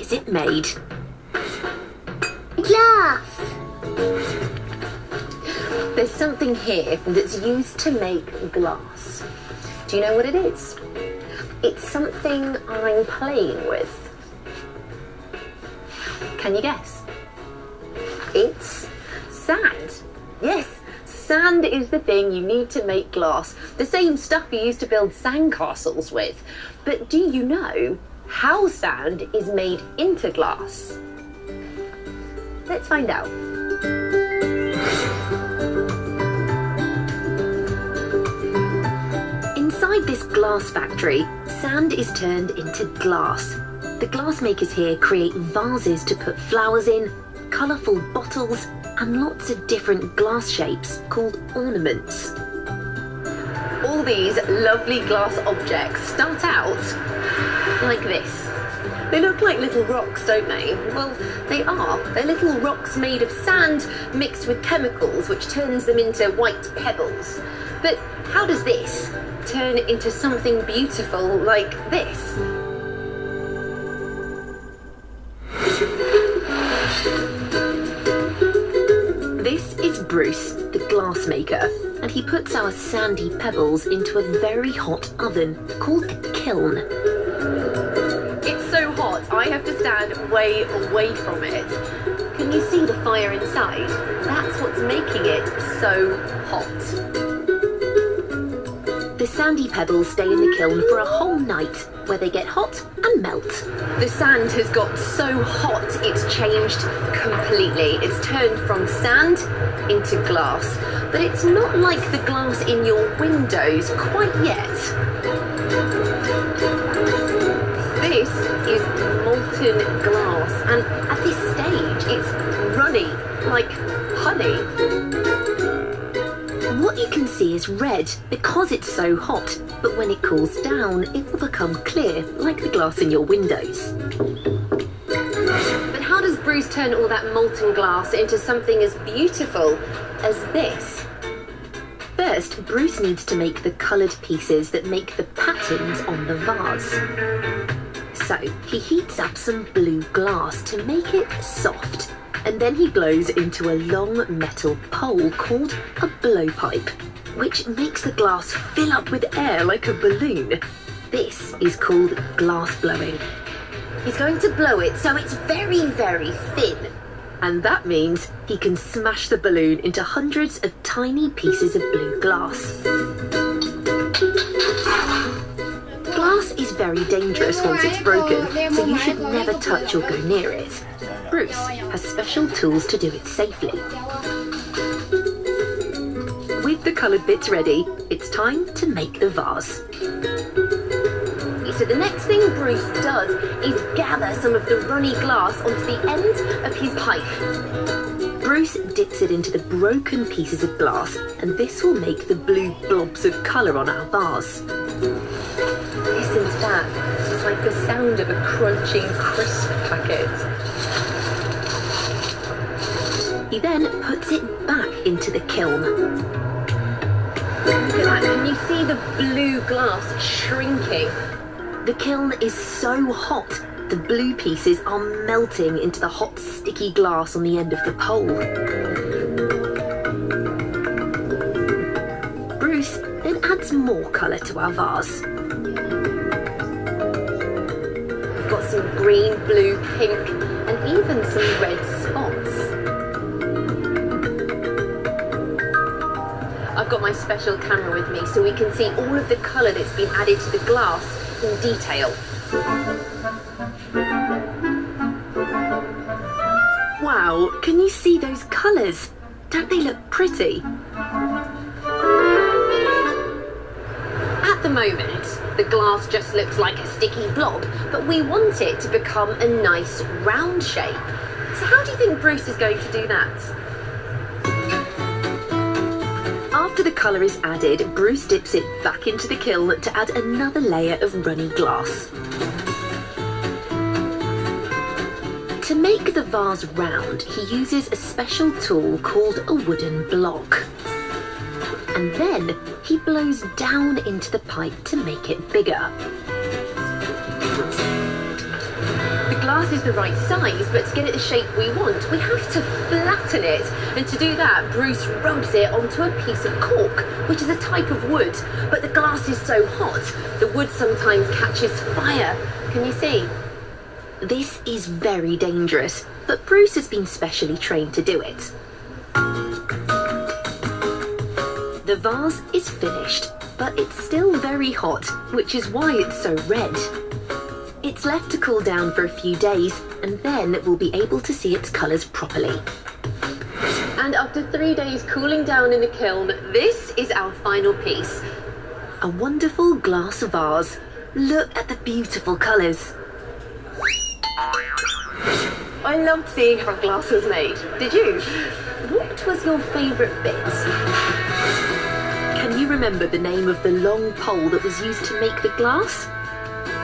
is it made? Glass. There's something here that's used to make glass. Do you know what it is? It's something I'm playing with. Can you guess? It's sand. Yes, sand is the thing you need to make glass. The same stuff you used to build sandcastles with. But do you know how sand is made into glass? Let's find out. Inside this glass factory, sand is turned into glass. The glassmakers here create vases to put flowers in, colourful bottles, and lots of different glass shapes called ornaments. All these lovely glass objects start out like this. They look like little rocks, don't they? Well, they are. They're little rocks made of sand mixed with chemicals, which turns them into white pebbles. But how does this turn into something beautiful like this? This is Bruce, the glassmaker, and he puts our sandy pebbles into a very hot oven called a kiln. It's so hot, I have to stand way away from it. Can you see the fire inside? That's what's making it so hot. The sandy pebbles stay in the kiln for a whole night, where they get hot and melt. The sand has got so hot it's changed completely. It's turned from sand into glass. But it's not like the glass in your windows quite yet. This is molten glass, and at this stage it's runny, like honey. What you can see is red because it's so hot, but when it cools down, it will become clear, like the glass in your windows. But how does Bruce turn all that molten glass into something as beautiful as this? First, Bruce needs to make the coloured pieces that make the patterns on the vase. So, he heats up some blue glass to make it soft. And then he blows into a long metal pole called a blowpipe, which makes the glass fill up with air like a balloon. This is called glass blowing. He's going to blow it so it's very, very thin. And that means he can smash the balloon into hundreds of tiny pieces of blue glass. Glass is very dangerous once it's broken, so you should never touch or go near it. Bruce has special tools to do it safely. With the coloured bits ready, it's time to make the vase. So the next thing Bruce does is gather some of the runny glass onto the end of his pipe. Bruce dips it into the broken pieces of glass, and this will make the blue blobs of colour on our vase. Listen to that. It's like the sound of a crunching crisp packet. He then puts it back into the kiln. Look at that, can you see the blue glass shrinking? The kiln is so hot, the blue pieces are melting into the hot, sticky glass on the end of the pole. Bruce then adds more colour to our vase. We've got some green, blue, pink, and even some red spots. I've got my special camera with me so we can see all of the colour that's been added to the glass in detail. Wow, can you see those colours? Don't they look pretty? At the moment, the glass just looks like a sticky blob, but we want it to become a nice round shape. So how do you think Bruce is going to do that? After the colour is added, Bruce dips it back into the kiln to add another layer of runny glass. To make the vase round, he uses a special tool called a wooden block. And then he blows down into the pipe to make it bigger. The glass glass is the right size, but to get it the shape we want, we have to flatten it. And to do that, Bruce rubs it onto a piece of cork, which is a type of wood. But the glass is so hot, the wood sometimes catches fire. Can you see? This is very dangerous, but Bruce has been specially trained to do it. The vase is finished, but it's still very hot, which is why it's so red. It's left to cool down for a few days, and then we'll be able to see its colours properly. And after 3 days cooling down in the kiln, this is our final piece. A wonderful glass vase. Look at the beautiful colours. I loved seeing how glass was made. Did you? What was your favourite bit? Can you remember the name of the long pole that was used to make the glass?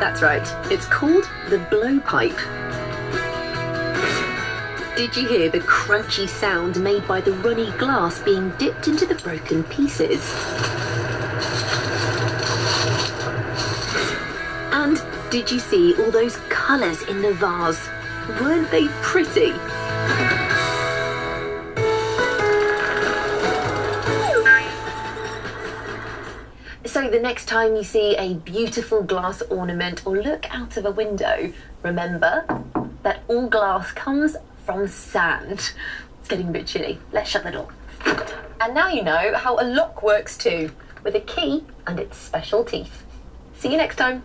That's right, it's called the blowpipe. Did you hear the crunchy sound made by the runny glass being dipped into the broken pieces? And did you see all those colours in the vase? Weren't they pretty? So the next time you see a beautiful glass ornament or look out of a window, remember that all glass comes from sand. It's getting a bit chilly. Let's shut the door. And now you know how a lock works too, with a key and its special teeth. See you next time.